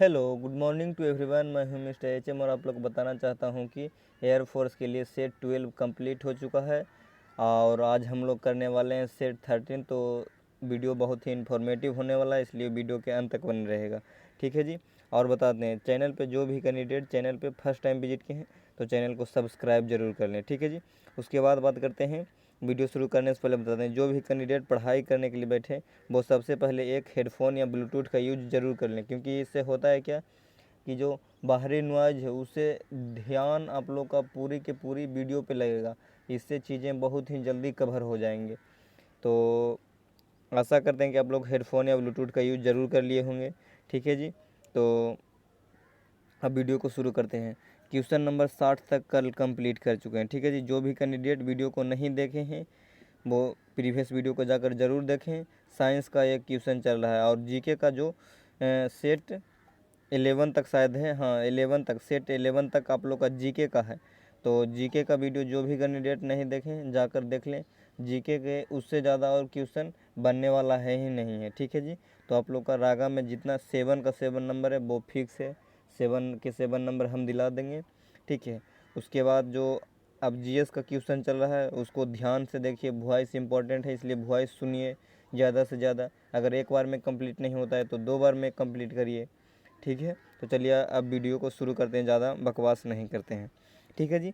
Hello, good morning to everyone. मैं हूं mister HM और आप लोग को बताना चाहता हूं कि एयरफोर्स के लिए सेट 12 कंप्लीट हो चुका है और आज हम लोग करने वाले हैं सेट 13। तो वीडियो बहुत ही इन्फॉर्मेटिव होने वाला है, इसलिए वीडियो के अंत तक बने रहेगा। ठीक है जी। और बता दें, चैनल पे जो भी कैंडिडेट चैनल पे फर्स्ट टाइम विजिट किए हैं तो चैनल को सब्सक्राइब जरूर कर लें। ठीक है जी। उसके बाद बात करते हैं, वीडियो शुरू करने से पहले बता दें, जो भी कैंडिडेट पढ़ाई करने के लिए बैठे वो सबसे पहले एक हेडफोन या ब्लूटूथ का यूज ज़रूर कर लें, क्योंकि इससे होता है क्या कि जो बाहरी नॉइज़ है उससे ध्यान आप लोग का पूरी के पूरी वीडियो पे लगेगा। इससे चीज़ें बहुत ही जल्दी कवर हो जाएंगे। तो आशा करते हैं कि आप लोग हेडफोन या ब्लूटूथ का यूज ज़रूर कर लिए होंगे। ठीक है जी। तो अब वीडियो को शुरू करते हैं। क्वेश्चन नंबर 60 तक कल कंप्लीट कर चुके हैं। ठीक है जी। जो भी कैंडिडेट वीडियो को नहीं देखे हैं वो प्रीवियस वीडियो को जाकर ज़रूर देखें। साइंस का एक क्वेश्चन चल रहा है और जीके का जो सेट 11 तक शायद है, हाँ 11 तक, सेट 11 तक आप लोग का जीके का है। तो जीके का वीडियो जो भी कैंडिडेट नहीं देखें जाकर देख लें। जीके के उससे ज़्यादा और क्वेश्चन बनने वाला है ही नहीं है। ठीक है जी। तो आप लोग का रागा में जितना 7 का 7 नंबर है वो फिक्स है, 7 के 7 नंबर हम दिला देंगे। ठीक है। उसके बाद जो अब जीएस का क्वेश्चन चल रहा है उसको ध्यान से देखिए, वॉइस इंपॉर्टेंट है इसलिए वॉइस सुनिए ज़्यादा से ज़्यादा। अगर एक बार में कंप्लीट नहीं होता है तो 2 बार में कंप्लीट करिए। ठीक है। तो चलिए अब वीडियो को शुरू करते हैं, ज़्यादा बकवास नहीं करते हैं। ठीक है जी।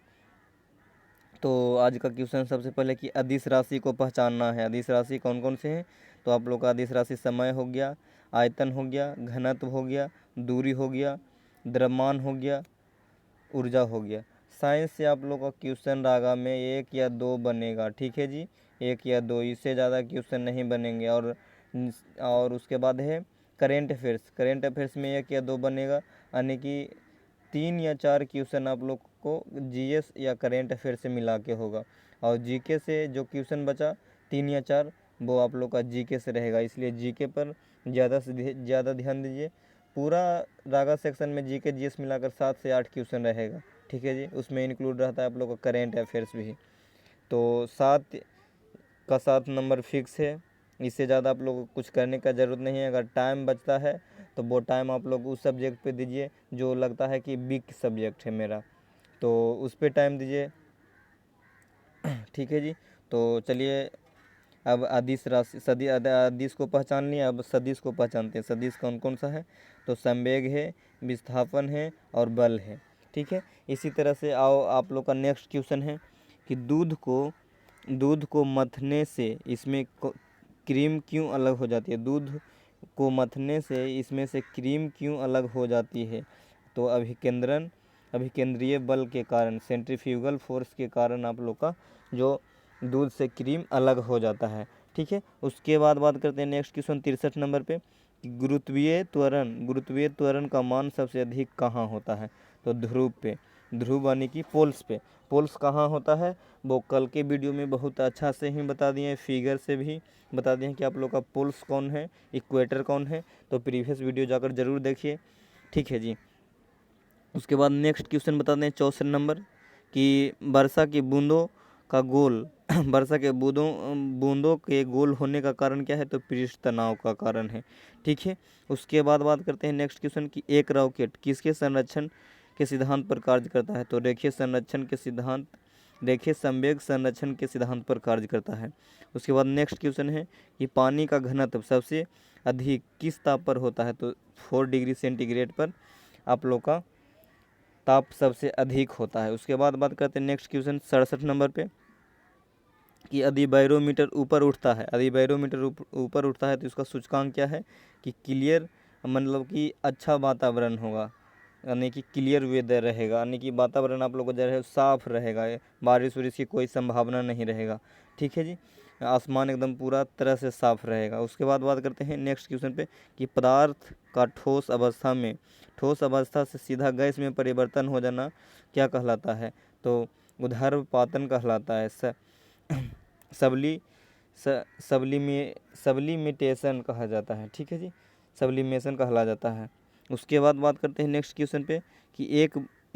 तो आज का क्वेश्चन सबसे पहले कि अदिश राशि को पहचानना है। अदिश राशि कौन कौन से हैं? तो आप लोग का अदिश राशि समय हो गया, आयतन हो गया, घनत्व हो गया, दूरी हो गया, द्रव्यमान हो गया, ऊर्जा हो गया। साइंस से आप लोग का क्वेश्चन रागा में 1 या 2 बनेगा। ठीक है जी। 1 या 2, इससे ज़्यादा क्वेश्चन नहीं बनेंगे। और उसके बाद है करेंट अफेयर्स। करेंट अफेयर्स में 1 या 2 बनेगा, यानी कि 3 या 4 क्वेश्चन आप लोग को जीएस या करेंट अफेयर से मिला के होगा। और जीके से जो क्वेश्चन बचा 3 या 4 वो आप लोग का जीके से रहेगा, इसलिए जीके पर ज़्यादा से ज़्यादा ध्यान दीजिए। पूरा रागा सेक्शन में जीके जीएस मिलाकर 7 से 8 क्वेश्चन रहेगा। ठीक है जी। उसमें इंक्लूड रहता है आप लोग का करेंट अफेयर्स भी। तो 7 का 7 नंबर फिक्स है, इससे ज़्यादा आप लोग को कुछ करने का ज़रूरत नहीं है। अगर टाइम बचता है तो वो टाइम आप लोग उस सब्जेक्ट पे दीजिए जो लगता है कि वीक सब्जेक्ट है मेरा, तो उस पर टाइम दीजिए। ठीक है जी। तो चलिए अब अदिश राशि अदिश को पहचान लिया, अब सदिश को पहचानते हैं। सदिश कौन कौन सा है? तो संवेग है, विस्थापन है और बल है। ठीक है। इसी तरह से आओ आप लोग का नेक्स्ट क्वेश्चन है कि दूध को मथने से इसमें क्रीम क्यों अलग हो जाती है? दूध को मथने से इसमें से क्रीम क्यों अलग हो जाती है? तो अभिकेंद्रीय बल के कारण, सेंट्रीफ्यूगल फोर्स के कारण आप लोग का जो दूध से क्रीम अलग हो जाता है। ठीक है। उसके बाद बात करते हैं नेक्स्ट क्वेश्चन 63 नंबर पे कि गुरुत्वीय त्वरण का मान सबसे अधिक कहाँ होता है? तो ध्रुव पे, ध्रुव यानी कि पोल्स पे। पोल्स कहाँ होता है वो कल के वीडियो में बहुत अच्छा से ही बता दिए हैं, फिगर से भी बता दिए हैं कि आप लोग का पोल्स कौन है, इक्वेटर कौन है। तो प्रीवियस वीडियो जाकर ज़रूर देखिए। ठीक है जी। उसके बाद नेक्स्ट क्वेश्चन बता दें 64 नंबर कि वर्षा की बूंदों का गोल वर्षा के बूंदों के गोल होने का कारण क्या है? तो पृष्ठ तनाव का कारण है। ठीक है। उसके बाद बात करते हैं नेक्स्ट क्वेश्चन कि एक रॉकेट किसके संरक्षण के सिद्धांत पर कार्य करता है? तो रेखीय संवेग संरक्षण के सिद्धांत पर कार्य करता है। उसके बाद नेक्स्ट क्वेश्चन है कि पानी का घनत्व सबसे अधिक किस ताप पर होता है? तो 4 डिग्री सेंटीग्रेड पर आप लोग का ताप सबसे अधिक होता है। उसके बाद बात करते हैं नेक्स्ट क्वेश्चन 67 नंबर पे कि यदि बैरोमीटर ऊपर उठता है, ऊपर उठता है तो इसका सूचकांक क्या है? कि क्लियर, मतलब कि अच्छा वातावरण होगा, यानी कि क्लियर वेदर रहेगा, यानी कि वातावरण आप लोगों को जो है साफ रहेगा, बारिश वारिश की कोई संभावना नहीं रहेगा। ठीक है जी। आसमान एकदम पूरा तरह से साफ रहेगा। उसके बाद बात करते हैं नेक्स्ट क्वेश्चन पे कि पदार्थ का ठोस अवस्था से सीधा गैस में परिवर्तन हो जाना क्या कहलाता है? तो ऊर्ध्वपातन कहलाता है। सबली सब्लिमिटेशन कहा जाता है। ठीक है जी। सब्लिमेशन कहला जाता है। उसके बाद बात करते हैं नेक्स्ट क्वेश्चन पे कि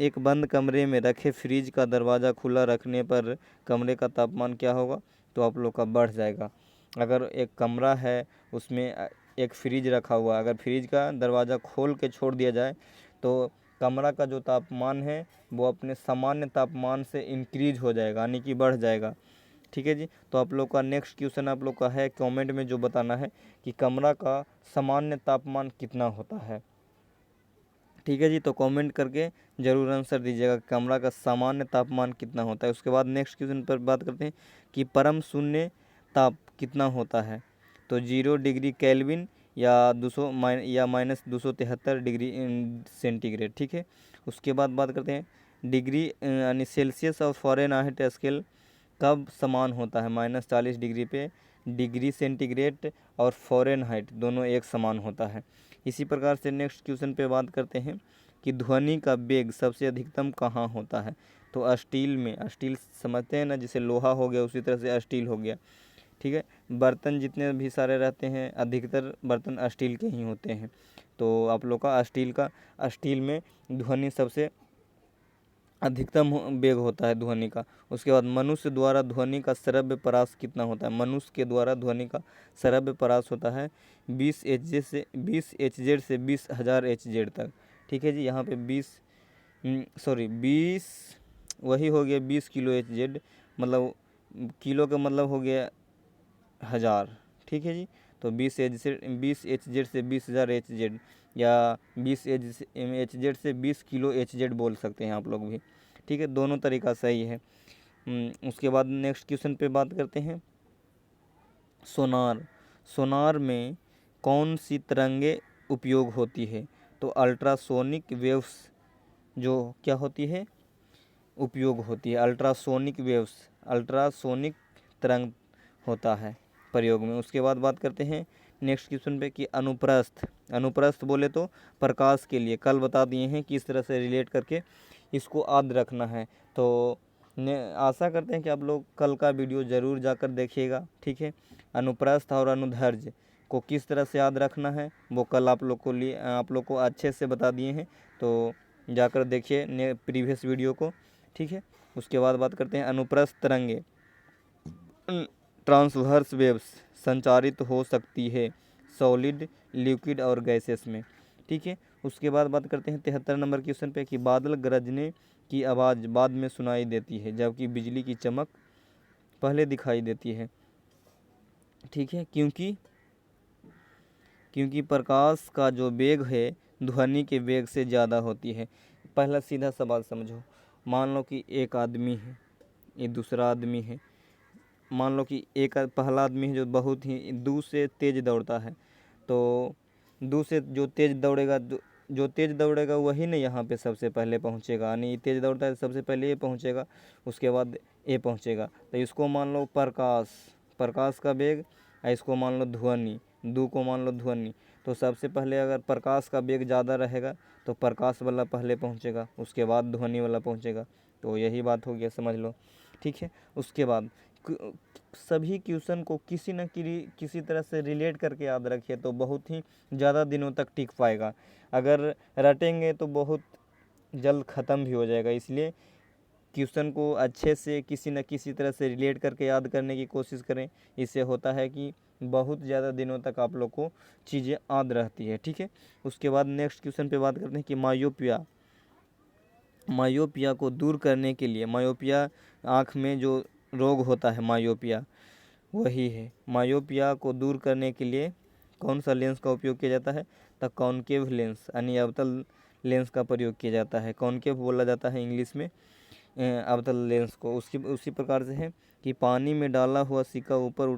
एक बंद कमरे में रखे फ्रिज का दरवाज़ा खुला रखने पर कमरे का तापमान क्या होगा? तो आप लोग का बढ़ जाएगा। अगर एक कमरा है उसमें एक फ्रिज रखा हुआ है, अगर फ्रिज का दरवाज़ा खोल के छोड़ दिया जाए तो कमरा का जो तापमान है वो अपने सामान्य तापमान से इंक्रीज हो जाएगा, यानी कि बढ़ जाएगा। ठीक है जी। तो आप लोग का नेक्स्ट क्वेश्चन आप लोग का है कमेंट में जो बताना है कि कमरा का सामान्य तापमान कितना होता है। ठीक है जी। तो कमेंट करके ज़रूर आंसर दीजिएगा कमरा का सामान्य तापमान कितना होता है। उसके बाद नेक्स्ट क्वेश्चन पर बात करते हैं कि परम शून्य ताप कितना होता है। तो 0 डिग्री केल्विन या 200 या -273 डिग्री सेंटीग्रेड। ठीक है। उसके बाद बात करते हैं डिग्री यानी सेल्सियस और फ़ारेनहाइट स्केल कब समान होता है। -40 डिग्री पे डिग्री सेंटीग्रेड और फ़ारेनहाइट दोनों एक समान होता है। इसी प्रकार से नेक्स्ट क्वेश्चन पे बात करते हैं कि ध्वनि का वेग सबसे अधिकतम कहाँ होता है। तो स्टील में, स्टील समझते हैं ना, जैसे लोहा हो गया उसी तरह से स्टील हो गया। ठीक है। बर्तन जितने भी सारे रहते हैं अधिकतर बर्तन स्टील के ही होते हैं। तो आप लोग का स्टील में ध्वनि सबसे अधिकतम वेग होता है ध्वनि का। उसके बाद मनुष्य द्वारा ध्वनि का श्रव्य परास कितना होता है। मनुष्य के द्वारा ध्वनि का श्रव्य परास होता है 20 एचजेड से 20,000 एचजेड तक। ठीक है जी। यहाँ पे 20 वही हो गया 20 किलो एचजेड, मतलब किलो का मतलब हो गया 1000। ठीक है जी। तो 20 एचजेड से 20,000 एचजेड या 20 एचजेड से 20 किलो एचजेड बोल सकते हैं आप लोग भी। ठीक है। दोनों तरीका सही है। उसके बाद नेक्स्ट क्वेश्चन पे बात करते हैं सोनार में कौन सी तरंगे उपयोग होती है। तो अल्ट्रासोनिक वेव्स जो क्या होती है उपयोग होती है। अल्ट्रासोनिक तरंग होता है प्रयोग में। उसके बाद बात करते हैं नेक्स्ट क्वेश्चन पे कि अनुप्रस्थ बोले तो प्रकाश के लिए कल बता दिए हैं किस तरह से रिलेट करके इसको याद रखना है। तो आशा करते हैं कि आप लोग कल का वीडियो ज़रूर जाकर देखिएगा। ठीक है। अनुप्रस्थ और अनुदैर्ध्य को किस तरह से याद रखना है वो कल आप लोग को अच्छे से बता दिए हैं। तो जाकर देखिए प्रीवियस वीडियो को। ठीक है। उसके बाद बात करते हैं अनुप्रस्थ तरंगे ट्रांसवर्स वेव्स संचारित हो सकती है सॉलिड, लिक्विड और गैसेस में। ठीक है। उसके बाद बात करते हैं 73 नंबर क्वेश्चन पे कि बादल गरजने की आवाज़ बाद में सुनाई देती है जबकि बिजली की चमक पहले दिखाई देती है। ठीक है। क्योंकि प्रकाश का जो वेग है ध्वनि के वेग से ज़्यादा होती है। पहला सीधा सवाल समझो, मान लो कि एक आदमी है, ये दूसरा आदमी है। मान लो कि एक पहला आदमी है जो बहुत ही दूर से तेज़ दौड़ता है, तो दूर से जो तेज़ दौड़ेगा वही ना यहाँ पे सबसे पहले पहुँचेगा, यानी तेज़ दौड़ता है सबसे पहले ये पहुँचेगा, उसके बाद ये पहुँचेगा। तो इसको मान लो प्रकाश का वेग, इसको मान लो ध्वनि, दो को मान लो ध्वनि। तो सबसे पहले अगर प्रकाश का वेग ज़्यादा रहेगा तो प्रकाश वाला पहले पहुँचेगा, उसके बाद ध्वनि वाला पहुँचेगा। तो यही बात हो गया, समझ लो। ठीक है। उसके बाद सभी क्वेश्चन को किसी तरह से रिलेट करके याद रखिए तो बहुत ही ज़्यादा दिनों तक टिक पाएगा। अगर रटेंगे तो बहुत जल्द ख़त्म भी हो जाएगा। इसलिए क्वेश्चन को अच्छे से किसी न किसी तरह से रिलेट करके याद करने की कोशिश करें। इससे होता है कि बहुत ज़्यादा दिनों तक आप लोग को चीज़ें याद रहती है। ठीक है। उसके बाद नेक्स्ट क्वेश्चन पे बात करते हैं कि मायोपिया को दूर करने के लिए, मायोपिया आँख में जो रोग होता है मायोपिया वही है। मायोपिया को दूर करने के लिए कौन सा लेंस का उपयोग किया जाता है। तो कॉनकेव लेंस यानी अवतल लेंस का प्रयोग किया जाता है। कॉनकेव बोला जाता है इंग्लिश में अवतल लेंस को। उसी प्रकार से है कि पानी में डाला हुआ सिक्का ऊपर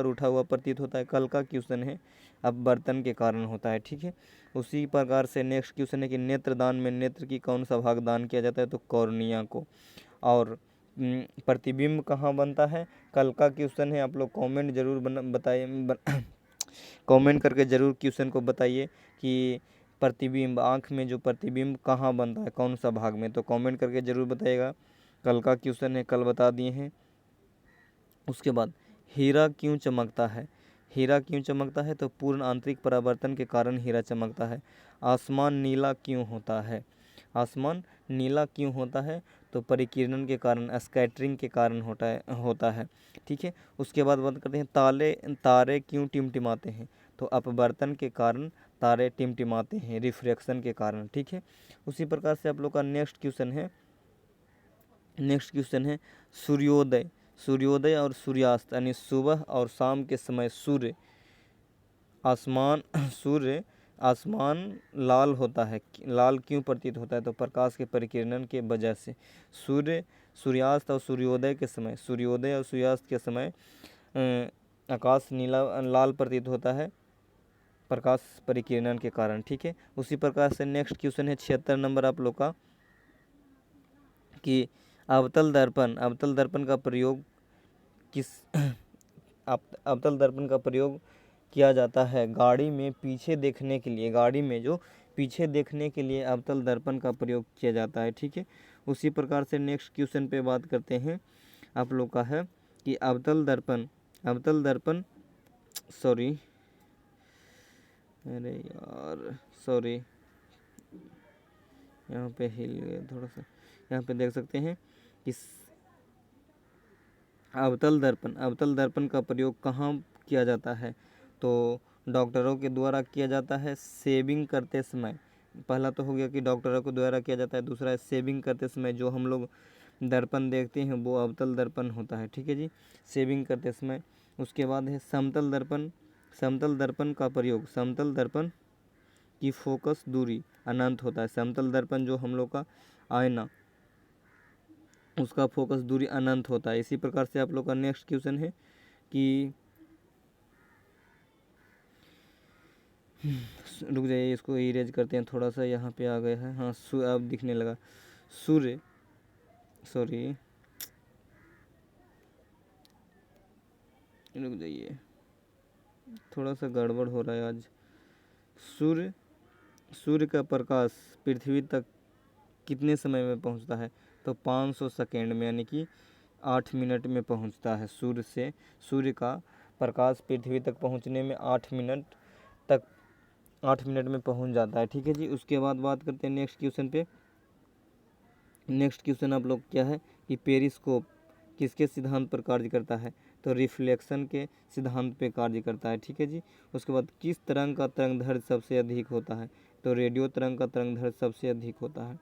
उठा हुआ प्रतीत होता है। कल का क्वेश्चन है, अब बर्तन के कारण होता है। ठीक है। उसी प्रकार से नेक्स्ट क्वेश्चन है कि नेत्रदान में नेत्र की कौन सा भाग दान किया जाता है। तो कॉर्निया को। और प्रतिबिंब कहाँ बनता है, कल का क्वेश्चन है। आप लोग कमेंट जरूर बताइए कमेंट करके ज़रूर क्वेश्चन को बताइए कि प्रतिबिंब, आँख में जो प्रतिबिंब कहाँ बनता है, कौन सा भाग में। तो कमेंट करके ज़रूर बताइएगा। कल का क्वेश्चन है, कल बता दिए हैं। उसके बाद हीरा क्यों चमकता है। हीरा क्यों चमकता है तो पूर्ण आंतरिक परावर्तन के कारण हीरा चमकता है। आसमान नीला क्यों होता है। आसमान नीला क्यों होता है तो परिकिरण के कारण, स्कैटरिंग के कारण होता है। ठीक है। उसके बाद बात करते हैं तारे क्यों टिमटिमाते हैं। तो अपवर्तन के कारण तारे टिमटिमाते हैं, रिफ्रैक्शन के कारण, ठीक है। उसी प्रकार से आप लोग का नेक्स्ट क्वेश्चन है सूर्योदय। सूर्योदय और सूर्यास्त यानी सुबह और शाम के समय सूर्य आसमान लाल होता है। लाल क्यों प्रतीत होता है? तो प्रकाश के परिकिरण के वजह से। सूर्यास्त और सूर्योदय के समय आकाश नीला लाल प्रतीत होता है प्रकाश परिकिरण के कारण, ठीक है। उसी प्रकार से नेक्स्ट क्वेश्चन है 76 नंबर आप लोग का कि अवतल दर्पण का प्रयोग किस अवतल दर्पण का प्रयोग किया जाता है गाड़ी में पीछे देखने के लिए। गाड़ी में जो पीछे देखने के लिए अवतल दर्पण का प्रयोग किया जाता है, ठीक है। उसी प्रकार से नेक्स्ट क्वेश्चन पे बात करते हैं आप लोग का है कि अवतल दर्पण सॉरी अरे यार सॉरी यहाँ पे हिल गया थोड़ा सा। यहाँ पे देख सकते हैं कि अवतल दर्पण का प्रयोग कहाँ किया जाता है? तो डॉक्टरों के द्वारा किया जाता है शेविंग करते समय। पहला तो हो गया कि डॉक्टरों के द्वारा किया जाता है, दूसरा है शेविंग करते समय जो हम लोग दर्पण देखते हैं वो अवतल दर्पण होता है, ठीक है जी, शेविंग करते समय। उसके बाद है समतल दर्पण का प्रयोग। समतल दर्पण की फोकस दूरी अनंत होता है। समतल दर्पण जो हम लोग का आईना उसका फोकस दूरी अनंत होता है। इसी प्रकार से आप लोग का नेक्स्ट क्वेश्चन है कि रुक जाइए, इसको इरेज करते हैं थोड़ा सा, यहाँ पे आ गया है। हाँ अब दिखने लगा। सूर्य सॉरी रुक जाइए, थोड़ा सा गड़बड़ हो रहा है आज। सूर्य का प्रकाश पृथ्वी तक कितने समय में पहुंचता है? तो 500 सेकेंड में, यानी कि 8 मिनट में पहुंचता है। सूर्य का प्रकाश पृथ्वी तक पहुंचने में 8 मिनट में पहुंच जाता है, ठीक है जी। उसके बाद बात करते हैं नेक्स्ट क्वेश्चन पे। नेक्स्ट क्वेश्चन आप लोग क्या है कि पेरिस्कोप किसके सिद्धांत पर कार्य करता है? तो रिफ्लेक्शन के सिद्धांत पे कार्य करता है, ठीक है जी। उसके बाद किस तरंग का तरंगदैर्घ्य सबसे अधिक होता है? तो रेडियो तरंग का तरंगदैर्घ्य सबसे अधिक होता है।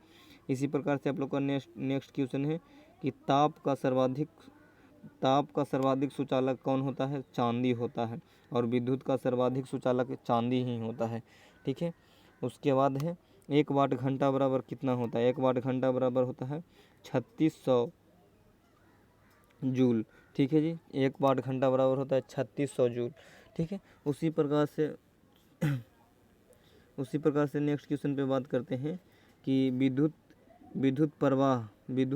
इसी प्रकार से आप लोग का नेक्स्ट क्वेश्चन है कि ताप का सर्वाधिक सुचालक कौन होता है? चांदी होता है। और विद्युत का सर्वाधिक सुचालक चांदी ही होता है, ठीक है। उसके बाद है 1 वाट घंटा बराबर कितना होता है? 1 वाट घंटा बराबर होता है 3600 जूल, ठीक है जी। 1 वाट घंटा बराबर होता है 3600 जूल, ठीक है। उसी प्रकार से नेक्स्ट क्वेश्चन पे बात करते हैं कि विद्युत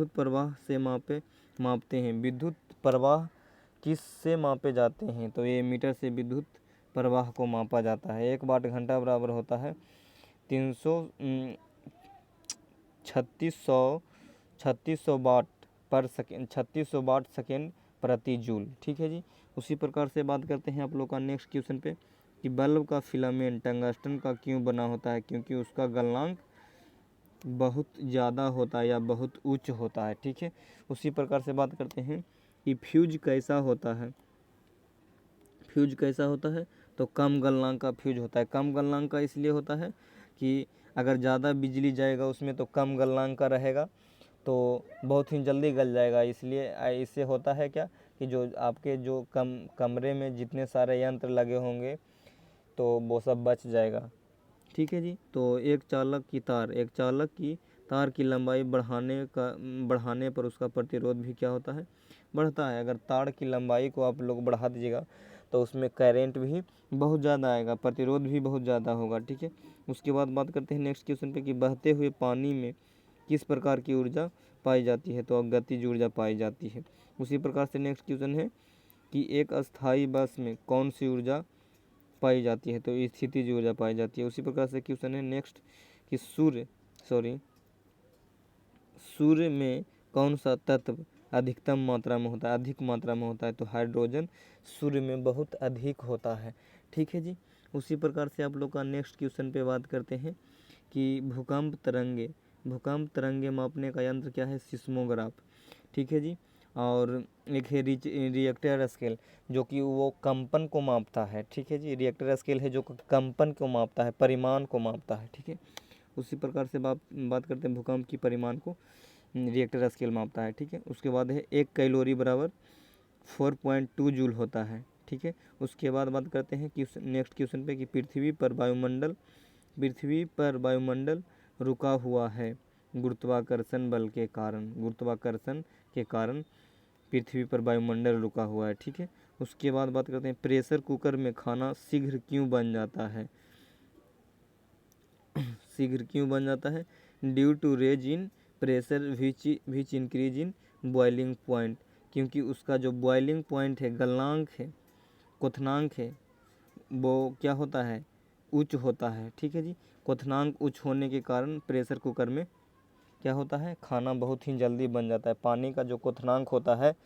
प्रवाह से मापते हैं। विद्युत प्रवाह किस से मापे जाते हैं? तो ये मीटर से विद्युत प्रवाह को मापा जाता है। 1 वाट घंटा बराबर होता है 3600 वाट पर सेकेंड, 3600 वाट सेकेंड प्रति जूल, ठीक है जी। उसी प्रकार से बात करते हैं आप लोग का नेक्स्ट क्वेश्चन पे कि बल्ब का फिलामेंट टंगस्टन का क्यों बना होता है? क्योंकि उसका गलनांक बहुत ज़्यादा होता है या बहुत उच्च होता है, ठीक है। उसी प्रकार से बात करते हैं कि फ्यूज कैसा होता है? तो कम गलनांक का फ्यूज होता है। कम गलनांक का इसलिए होता है कि अगर ज़्यादा बिजली जाएगा उसमें तो कम गलनांक का रहेगा तो बहुत ही जल्दी गल जाएगा। इसलिए इससे होता है क्या कि जो आपके जो कमरे में जितने सारे यंत्र लगे होंगे तो वो सब बच जाएगा, ठीक है जी। तो एक चालक की तार की लंबाई बढ़ाने पर उसका प्रतिरोध भी क्या होता है? बढ़ता है। अगर तार की लंबाई को आप लोग बढ़ा दीजिएगा तो उसमें करंट भी बहुत ज़्यादा आएगा, प्रतिरोध भी बहुत ज़्यादा होगा, ठीक है। उसके बाद बात करते हैं नेक्स्ट क्वेश्चन पे कि बहते हुए पानी में किस प्रकार की ऊर्जा पाई जाती है? तो गतिज ऊर्जा पाई जाती है। उसी प्रकार से नेक्स्ट क्वेश्चन है कि एक अस्थायी बस में कौन सी ऊर्जा पाई जाती है? तो स्थितिज ऊर्जा पाई जाती है। उसी प्रकार से क्वेश्चन है नेक्स्ट कि सूर्य में कौन सा तत्व अधिक मात्रा में होता है? तो हाइड्रोजन सूर्य में बहुत अधिक होता है, ठीक है जी। उसी प्रकार से आप लोग का नेक्स्ट क्वेश्चन पे बात करते हैं कि भूकंप तरंगे मापने का यंत्र क्या है? सिस्मोग्राफ, ठीक है जी। और एक है रिएक्टर स्केल जो कि वो कंपन को मापता है, ठीक है जी। रिएक्टर स्केल है जो कंपन को मापता है, परिमाण को मापता है, ठीक है। उसी प्रकार से बात करते हैं भूकंप की परिमाण को रिएक्टर स्केल मापता है, ठीक है। उसके बाद है 1 कैलोरी बराबर 4.2 जूल होता है, ठीक है। उसके बाद बात करते हैं नेक्स्ट क्वेश्चन पे कि पृथ्वी पर वायुमंडल रुका हुआ है गुरुत्वाकर्षण बल के कारण, गुरुत्वाकर्षण के कारण पृथ्वी पर वायुमंडल रुका हुआ है, ठीक है। उसके बाद बात करते हैं प्रेशर कुकर में खाना शीघ्र क्यों बन जाता है शीघ्र क्यों बन जाता है? Due to raise in pressure which increase in boiling point, क्योंकि उसका जो बॉइलिंग पॉइंट है, गलनांक है, क्वथनांक है, वो क्या होता है? उच्च होता है, ठीक है जी। क्वथनांक उच्च होने के कारण प्रेशर कुकर में क्या होता है? खाना बहुत ही जल्दी बन जाता है। पानी का जो क्वथनांक होता है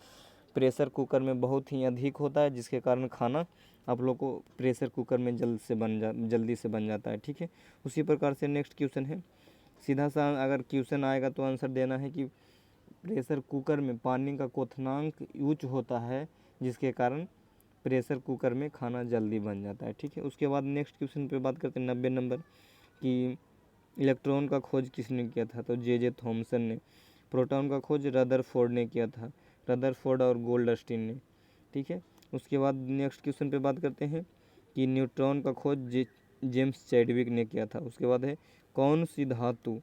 प्रेशर कुकर में बहुत ही अधिक होता है, जिसके कारण खाना आप लोग को प्रेशर कुकर में जल्दी से बन जाता है, ठीक है। उसी प्रकार से नेक्स्ट क्वेश्चन है, सीधा सा अगर क्वेश्चन आएगा तो आंसर देना है कि प्रेशर कुकर में पानी का क्वथनांक उच्च होता है, जिसके कारण प्रेशर कुकर में खाना जल्दी बन जाता है, ठीक है। उसके बाद नेक्स्ट क्वेश्चन पे बात करते हैं 90 नंबर कि इलेक्ट्रॉन का खोज किसने किया था? तो जे थॉमसन ने। प्रोटॉन का खोज रदरफोर्ड ने किया था, रदरफोर्ड और गोल्डस्टीन ने, ठीक है। उसके बाद नेक्स्ट क्वेश्चन पे बात करते हैं कि न्यूट्रॉन का खोज जेम्स चैडविक ने किया था। उसके बाद है कौन सी धातु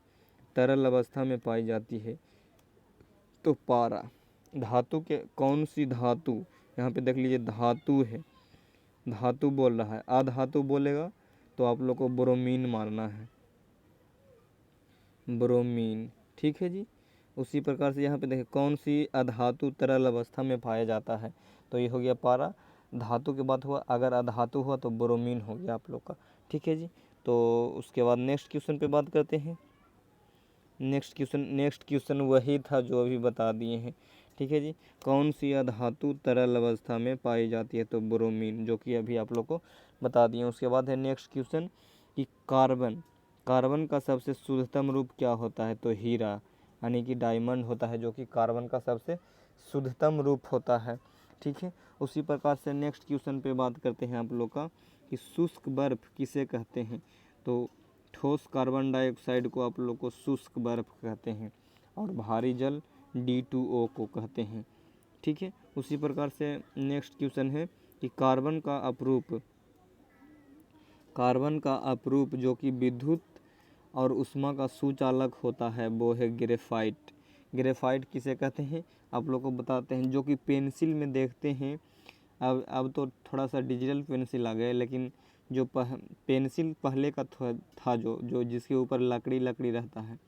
तरल अवस्था में पाई जाती है? तो पारा। धातु के कौन सी धातु, यहाँ पे देख लीजिए धातु है, धातु बोल रहा है, अधातु बोलेगा तो आप लोग को ब्रोमीन मारना है, ब्रोमीन, ठीक है जी। उसी प्रकार से यहाँ पे देखें कौन सी अधातु तरल अवस्था में पाया जाता है? तो ये हो गया पारा। धातु के बाद हुआ, अगर अधातु हुआ तो ब्रोमीन हो गया आप लोग का, ठीक है जी। तो उसके बाद नेक्स्ट क्वेश्चन पे बात करते हैं। नेक्स्ट क्वेश्चन वही था जो अभी बता दिए हैं, ठीक है जी। कौन सी अधातु तरल अवस्था में पाई जाती है? तो ब्रोमीन, जो कि अभी आप लोग को बता दिए। उसके बाद है नेक्स्ट क्वेश्चन कि कार्बन का सबसे शुद्धतम रूप क्या होता है? तो हीरा, यानी कि डायमंड होता है, जो कि कार्बन का सबसे शुद्धतम रूप होता है, ठीक है। उसी प्रकार से नेक्स्ट क्वेश्चन पे बात करते हैं आप लोग का कि शुष्क बर्फ किसे कहते हैं? तो ठोस कार्बन डाइऑक्साइड को आप लोग को शुष्क बर्फ कहते हैं, और भारी जल D2O को कहते हैं, ठीक है। उसी प्रकार से नेक्स्ट क्वेश्चन है कि कार्बन का अपरूप जो कि विद्युत और ऊष्मा का सुचालक होता है, वो है ग्रेफाइट। ग्रेफाइट किसे कहते हैं आप लोग को बताते हैं, जो कि पेंसिल में देखते हैं। अब तो थोड़ा सा डिजिटल पेंसिल आ गए, लेकिन जो पेंसिल पहले का था जो जिसके ऊपर लकड़ी रहता है,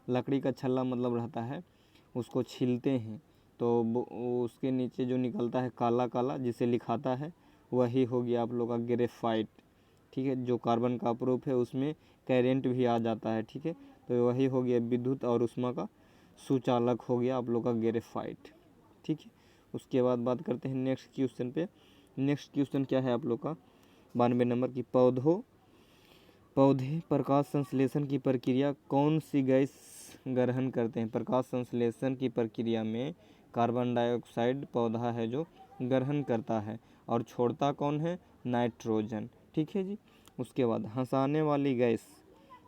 लकड़ी का छल्ला मतलब रहता है, उसको छीलते हैं तो उसके नीचे जो निकलता है काला काला, जिसे लिखाता है, वही हो गया आप लोग का ग्रेफाइट, ठीक है। जो कार्बन का अपरूप है उसमें करेंट भी आ जाता है, ठीक है। तो वही हो गया विद्युत और ऊष्मा का सुचालक हो गया आप लोग का ग्रेफाइट, ठीक है। उसके बाद बात करते हैं नेक्स्ट क्वेश्चन पे। नेक्स्ट क्वेश्चन क्या है आप लोग का 92 नंबर की पौधे प्रकाश संश्लेषण की प्रक्रिया कौन सी गैस ग्रहण करते हैं? प्रकाश संश्लेषण की प्रक्रिया में कार्बन डाइऑक्साइड पौधा है जो ग्रहण करता है, और छोड़ता कौन है? नाइट्रोजन, ठीक है जी। उसके बाद हंसाने वाली गैस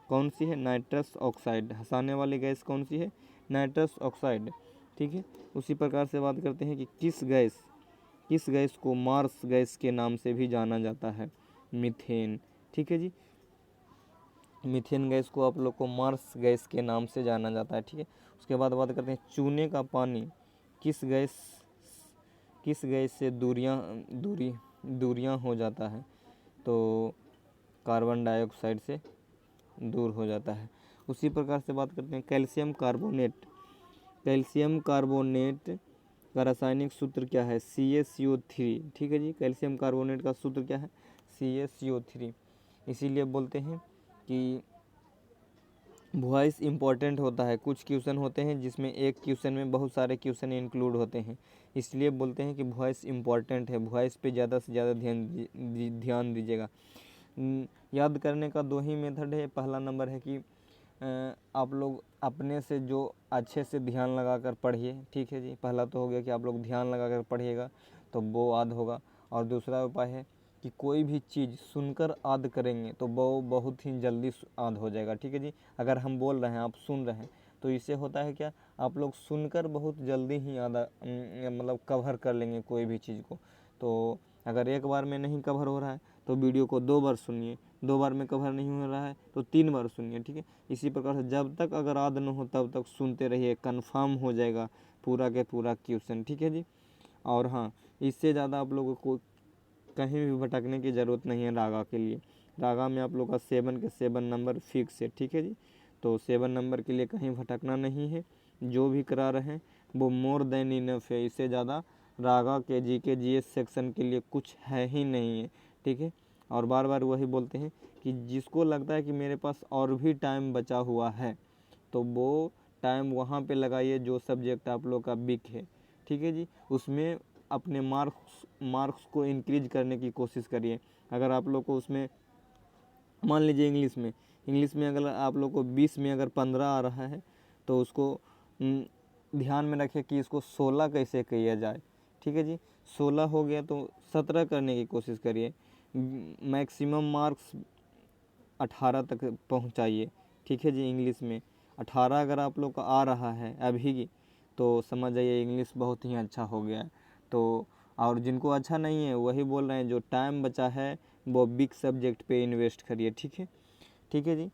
कौन सी है? Nitrous oxide. हंसाने वाली गैस कौन सी है? नाइट्रस ऑक्साइड, ठीक है। उसी प्रकार से बात करते हैं कि किस गैस को मार्स गैस के नाम से भी जाना जाता है? मीथेन, ठीक है जी। मीथेन गैस को आप लोग को मार्स गैस के नाम से जाना जाता है, ठीक है। उसके बाद बात करते हैं चूने का पानी किस गैस से दूरियां हो जाता है? तो कार्बन डाइऑक्साइड से दूर हो जाता है। उसी प्रकार से बात करते हैं कैल्शियम कार्बोनेट का रासायनिक सूत्र क्या है? CaCO3, ठीक है जी। कैल्शियम कार्बोनेट का सूत्र क्या है? CaCO3। इसीलिए बोलते हैं कि वॉइस इम्पॉर्टेंट होता है। कुछ क्वेश्चन होते हैं जिसमें एक क्वेश्चन में बहुत सारे क्वेश्चन इंक्लूड होते हैं, इसलिए बोलते हैं कि वॉइस इम्पॉर्टेंट है। वॉइस पे ज़्यादा से ज़्यादा ध्यान दीजिएगा। याद करने का दो ही मेथड है। पहला नंबर है कि आप लोग अपने से जो अच्छे से ध्यान लगा कर पढ़िए, ठीक है जी। पहला तो हो गया कि आप लोग ध्यान लगा कर पढ़िएगा तो वो याद होगा। और दूसरा उपाय है कि कोई भी चीज़ सुनकर याद करेंगे तो वो बहुत ही जल्दी याद हो जाएगा, ठीक है जी। अगर हम बोल रहे हैं, आप सुन रहे हैं, तो इससे होता है क्या, आप लोग सुनकर बहुत जल्दी ही याद मतलब कवर कर लेंगे कोई भी चीज़ को। तो अगर एक बार में नहीं कवर हो रहा है तो वीडियो को 2 बार सुनिए, 2 बार में कवर नहीं हो रहा है तो 3 बार सुनिए, ठीक है। इसी प्रकार से जब तक अगर याद न हो तब तक सुनते रहिए, कंफर्म हो जाएगा पूरा के पूरा क्वेश्चन, ठीक है जी। और हाँ, इससे ज़्यादा आप लोगों को कहीं भी भटकने की ज़रूरत नहीं है रागा के लिए। रागा में आप लोग का 7 के 7 नंबर फिक्स है, ठीक है जी। तो 7 नंबर के लिए कहीं भटकना नहीं है। जो भी करा रहे हैं वो मोर देन इनफ है। इससे ज़्यादा रागा के जीके जीएस सेक्शन के लिए कुछ है ही नहीं है, ठीक है। और बार बार वही बोलते हैं कि जिसको लगता है कि मेरे पास और भी टाइम बचा हुआ है तो वो टाइम वहाँ पे लगाइए जो सब्जेक्ट आप लोग का वीक है, ठीक है जी। उसमें अपने मार्क्स को इंक्रीज करने की कोशिश करिए। अगर आप लोग को उसमें मान लीजिए इंग्लिश में अगर आप लोग को 20 में अगर 15 आ रहा है तो उसको ध्यान में रखें कि इसको 16 कैसे किया जाए, ठीक है जी। 16 हो गया तो 17 करने की कोशिश करिए। मैक्सिमम मार्क्स 18 तक पहुंचाइए, ठीक है जी। इंग्लिश में 18 अगर आप लोग का आ रहा है अभी तो समझ जाइए इंग्लिश बहुत ही अच्छा हो गया है। तो और जिनको अच्छा नहीं है वही बोल रहे हैं जो टाइम बचा है वो बिग सब्जेक्ट पे इन्वेस्ट करिए, ठीक है, ठीक है जी।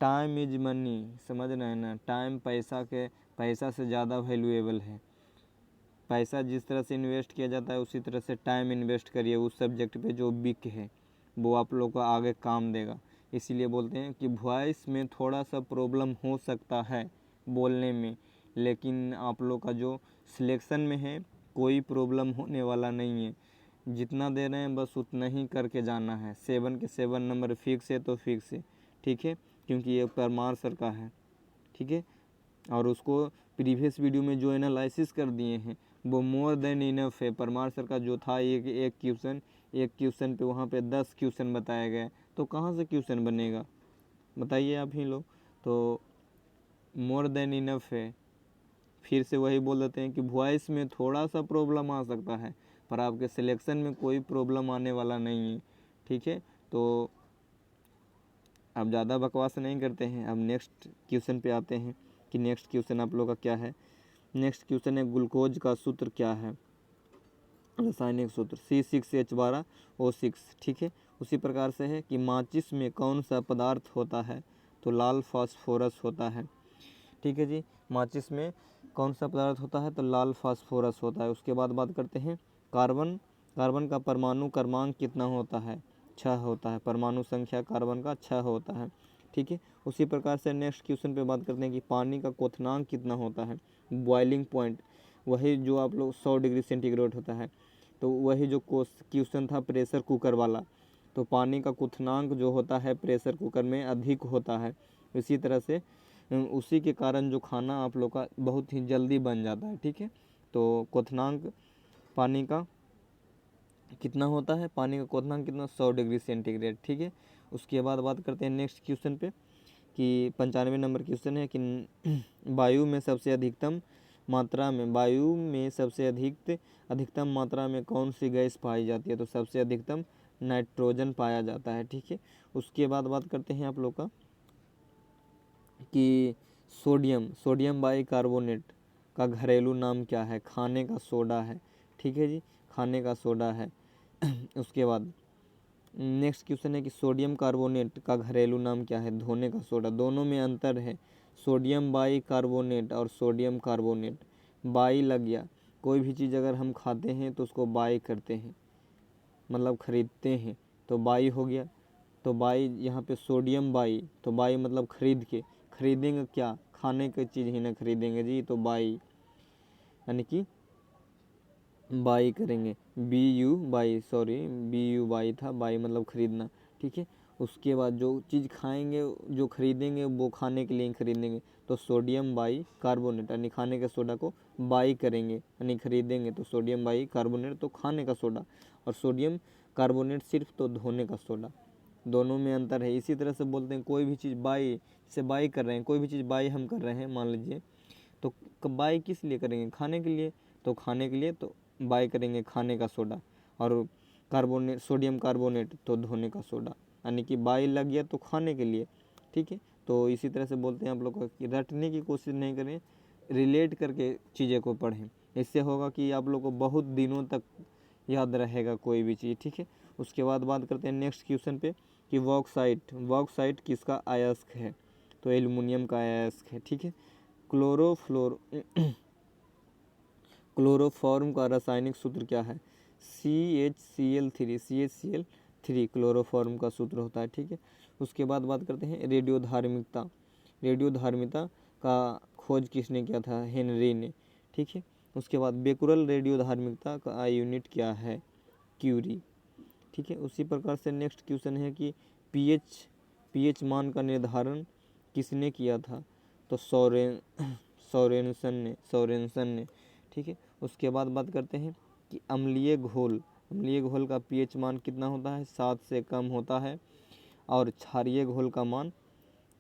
टाइम इज मनी, समझ रहे हैं ना। टाइम पैसा से ज़्यादा वैल्यूएबल है। पैसा जिस तरह से इन्वेस्ट किया जाता है उसी तरह से टाइम इन्वेस्ट करिए उस सब्जेक्ट पे जो बिक है, वो आप लोग को आगे काम देगा। इसीलिए बोलते हैं कि वॉइस में थोड़ा सा प्रॉब्लम हो सकता है बोलने में, लेकिन आप लोग का जो सिलेक्शन में है कोई प्रॉब्लम होने वाला नहीं है। जितना दे रहे हैं बस उतना ही करके जाना है। 7 के 7 नंबर फिक्स है तो फिक्स है, ठीक है, क्योंकि ये परमार सर का है, ठीक है। और उसको प्रीवियस वीडियो में जो एनालिसिस कर दिए हैं वो मोर देन इनफ है। परमार सर का जो था एक क्वेश्चन पे वहाँ पे 10 क्वेश्चन बताया गया, तो कहाँ से क्वेश्चन बनेगा बताइए आप ही लोग। तो मोर देन इनफ है। फिर से वही बोल देते हैं कि वॉइस में थोड़ा सा प्रॉब्लम आ सकता है पर आपके सिलेक्शन में कोई प्रॉब्लम आने वाला नहीं है, ठीक है। तो अब ज़्यादा बकवास नहीं करते हैं, अब नेक्स्ट क्वेश्चन पे आते हैं कि नेक्स्ट क्वेश्चन आप लोग का क्या है। नेक्स्ट क्वेश्चन है ग्लूकोज का सूत्र क्या है, रासायनिक सूत्र C6H12O6, ठीक है। उसी प्रकार से है कि माचिस में कौन सा पदार्थ होता है, तो लाल फास्फोरस होता है, ठीक है जी। माचिस में कौन सा पदार्थ होता है तो लाल फास्फोरस होता है। उसके बाद बात करते हैं कार्बन का परमाणु क्रमांक कितना होता है, 6 होता है। परमाणु संख्या कार्बन का 6 होता है, ठीक है। उसी प्रकार से नेक्स्ट क्वेश्चन पे बात करते हैं कि पानी का क्वथनांक कितना होता है, बॉइलिंग पॉइंट, वही जो आप लोग 100 डिग्री सेंटीग्रेड होता है। तो वही जो क्वेश्चन था प्रेशर कुकर वाला, तो पानी का क्वथनांक जो होता है प्रेशर कुकर में अधिक होता है। इसी तरह से उसी के कारण जो खाना आप लोग का बहुत ही जल्दी बन जाता है, ठीक है। तो क्वथनांक पानी का कितना होता है, पानी का क्वथनांक कितना, 100 डिग्री सेंटीग्रेड, ठीक है। उसके बाद बात करते हैं नेक्स्ट क्वेश्चन पे कि 95 नंबर क्वेश्चन है कि वायु में सबसे अधिकतम मात्रा में कौन सी गैस पाई जाती है, तो सबसे अधिकतम नाइट्रोजन पाया जाता है, ठीक है। उसके बाद बात करते हैं आप लोग का कि सोडियम बाइकार्बोनेट का घरेलू नाम क्या है, खाने का सोडा है, ठीक है जी, खाने का सोडा है। उसके बाद नेक्स्ट क्वेश्चन है कि सोडियम कार्बोनेट का घरेलू नाम क्या है, धोने का सोडा। दोनों में अंतर है, सोडियम बाइकार्बोनेट और सोडियम कार्बोनेट। बाई लग गया, कोई भी चीज़ अगर हम खाते हैं तो उसको बाई करते हैं, मतलब खरीदते हैं, तो बाई हो गया। तो बाई यहाँ पे सोडियम बाई, तो बाई मतलब खरीदेंगे क्या, खाने की चीज़ ही ना खरीदेंगे जी, तो बाई यानी कि बाई करेंगे, बी यू बाई था, बाई मतलब खरीदना, ठीक है। उसके बाद जो चीज़ खाएंगे जो खरीदेंगे वो खाने के लिए खरीदेंगे, तो सोडियम बाई कार्बोनेट यानी खाने के सोडा को बाई करेंगे यानी खरीदेंगे, तो सोडियम बाई कार्बोनेट तो खाने का सोडा, और सोडियम कार्बोनेट सिर्फ तो धोने का सोडा। दोनों में अंतर है। इसी तरह से बोलते हैं कोई भी चीज़ बाई, से बाई कर रहे हैं, कोई भी चीज़ बाई हम कर रहे हैं मान लीजिए, तो बाई किस लिए करेंगे, खाने के लिए, तो खाने के लिए तो बाई करेंगे खाने का सोडा, और कार्बोनेट सोडियम कार्बोनेट तो धोने का सोडा, यानी कि बाई लग गया तो खाने के लिए, ठीक है। तो इसी तरह से बोलते हैं आप लोग को कि रटने की कोशिश नहीं करें, रिलेट करके चीज़ें को पढ़ें, इससे होगा कि आप लोग को बहुत दिनों तक याद रहेगा कोई भी चीज़, ठीक है। उसके बाद बात करते हैं नेक्स्ट क्वेश्चन पे कि बॉक्साइट किसका अयस्क है, तो एल्युमिनियम का अयस्क है, ठीक है। क्लोरोफॉर्म का रासायनिक सूत्र क्या है, CHCl3 क्लोरोफॉर्म का सूत्र होता है, ठीक है। उसके बाद बात करते हैं रेडियोधार्मिता का खोज किसने किया था, हेनरी ने, ठीक है। उसके बाद बेकुरल रेडियोधार्मिकता का यूनिट क्या है, क्यूरी, ठीक है। उसी प्रकार से नेक्स्ट क्वेश्चन है कि पीएच मान का निर्धारण किसने किया था, तो सोरेनसन ने, ठीक है। उसके बाद बात करते हैं कि अम्लीय घोल का पीएच मान कितना होता है, 7 से कम होता है, और क्षारीय घोल का मान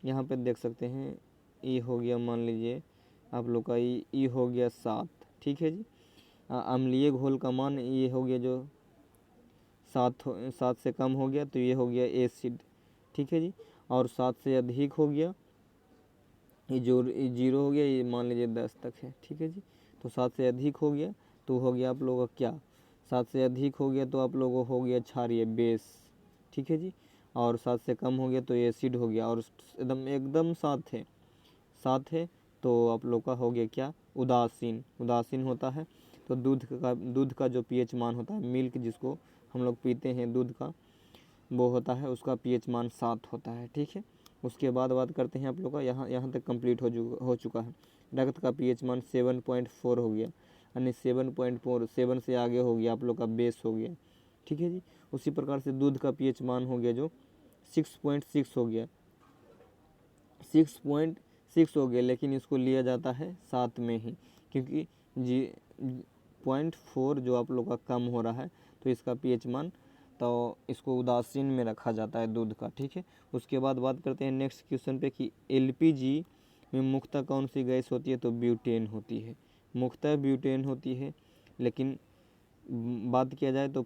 यहाँ पे देख सकते हैं, ई हो गया, मान लीजिए आप लोग का ई हो गया 7, ठीक है जी। अम्लीय घोल का मान ये हो गया जो 7 से कम हो गया तो ये हो गया एसिड, ठीक है जी। और 7 से अधिक हो गया, ये जो 0 हो गया, ये मान लीजिए 10 तक है, ठीक है जी। तो 7 से अधिक हो गया तो हो गया आप लोगों का क्या, 7 से अधिक हो गया तो आप लोगों को हो गया क्षारीय बेस, ठीक है जी। और 7 से कम हो गया तो एसिड हो गया, और एकदम 7 है तो आप लोग का हो गया क्या, उदासीन होता है। तो दूध का जो पीएच मान होता है, मिल्क जिसको हम लोग पीते हैं दूध का, वो होता है, उसका पीएच मान 7 होता है, ठीक है। उसके बाद बात करते हैं आप लोग का, यहाँ तक कंप्लीट हो चुका है। रक्त का पीएच मान 7.4 हो गया, यानी 7.4, 7 से आगे हो गया आप लोग का बेस हो गया, ठीक है जी। उसी प्रकार से दूध का पीएच मान हो गया जो 6.6 हो गया, 6.6 हो गया, लेकिन इसको लिया जाता है 7 में ही, क्योंकि 0.4 जो आप लोग का कम हो रहा है, तो इसका पीएच मान, तो इसको उदासीन में रखा जाता है दूध का, ठीक है। उसके बाद बात करते हैं नेक्स्ट क्वेश्चन पे कि एलपीजी में मुख्यतः कौन सी गैस होती है, तो ब्यूटेन होती है, मुख्यतः ब्यूटेन होती है। लेकिन बात किया जाए तो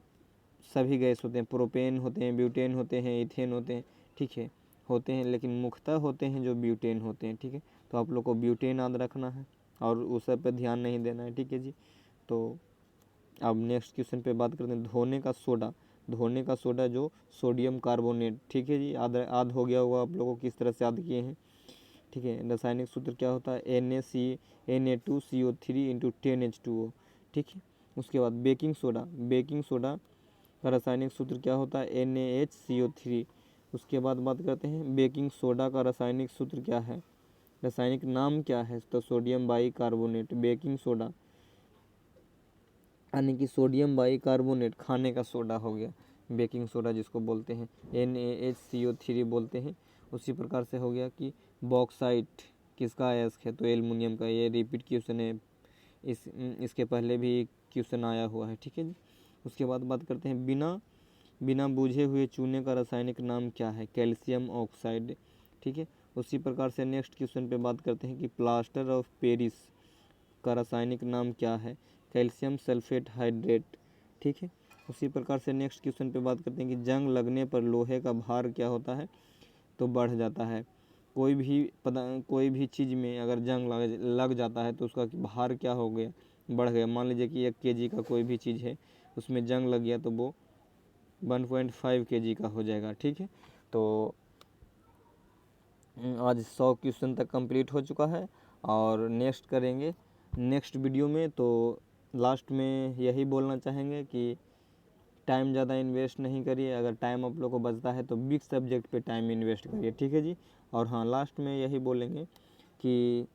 सभी गैस होते हैं, प्रोपेन होते हैं, ब्यूटेन होते हैं, इथेन होते हैं, ठीक है, होते हैं, लेकिन मुख्यतः होते हैं जो ब्यूटेन होते हैं, ठीक है। तो आप लोग को ब्यूटेन याद रखना है और उस सब पे ध्यान नहीं देना है, ठीक है जी। तो अब नेक्स्ट क्वेश्चन पे बात करते हैं धोने का सोडा जो सोडियम कार्बोनेट, ठीक है जी। याद हो गया होगा आप लोगों को किस तरह से याद किए हैं, ठीक है। रासायनिक सूत्र क्या होता है, Na2CO3 × 10H2O, ठीक है। उसके बाद बेकिंग सोडा का रासायनिक सूत्र क्या होता है, NaHCO3। उसके बाद बात करते हैं बेकिंग सोडा का रासायनिक सूत्र क्या है, रासायनिक नाम क्या है, तो sodium by carbonate, baking soda यानी कि सोडियम बाई कार्बोनेट खाने का सोडा हो गया, बेकिंग सोडा जिसको बोलते हैं, NaHCO3 बोलते हैं। उसी प्रकार से हो गया कि बॉक्साइट किसका अयस्क है, तो एल्युमिनियम का, ये रिपीट क्वेश्चन है, इसके पहले भी क्वेश्चन आया हुआ है, ठीक है जी। उसके बाद बात करते हैं बिना बूझे हुए चूने का रासायनिक नाम क्या है, कैल्शियम ऑक्साइड, ठीक है। उसी प्रकार से नेक्स्ट क्वेश्चन पे बात करते हैं कि प्लास्टर ऑफ पेरिस का रासायनिक नाम क्या है, कैल्शियम सल्फेट हाइड्रेट, ठीक है। उसी प्रकार से नेक्स्ट क्वेश्चन पे बात करते हैं कि जंग लगने पर लोहे का भार क्या होता है, तो बढ़ जाता है। कोई भी चीज़ में अगर जंग लग जाता है तो उसका भार क्या हो गया, बढ़ गया। मान लीजिए कि 1 kg का कोई भी चीज़ है, उसमें जंग लग गया तो वो 1.5 kg का हो जाएगा, ठीक है। तो आज 100 क्वेश्चन तक कंप्लीट हो चुका है, और नेक्स्ट करेंगे नेक्स्ट वीडियो में। तो लास्ट में यही बोलना चाहेंगे कि टाइम ज़्यादा इन्वेस्ट नहीं करिए, अगर टाइम आप लोग को बचता है तो बिग सब्जेक्ट पे टाइम इन्वेस्ट करिए, ठीक है जी। और हाँ, लास्ट में यही बोलेंगे कि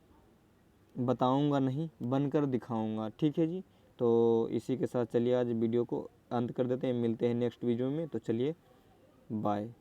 बताऊंगा नहीं, बनकर दिखाऊंगा, ठीक है जी। तो इसी के साथ चलिए आज वीडियो को अंत कर देते हैं, मिलते हैं नेक्स्ट वीडियो में, तो चलिए बाय।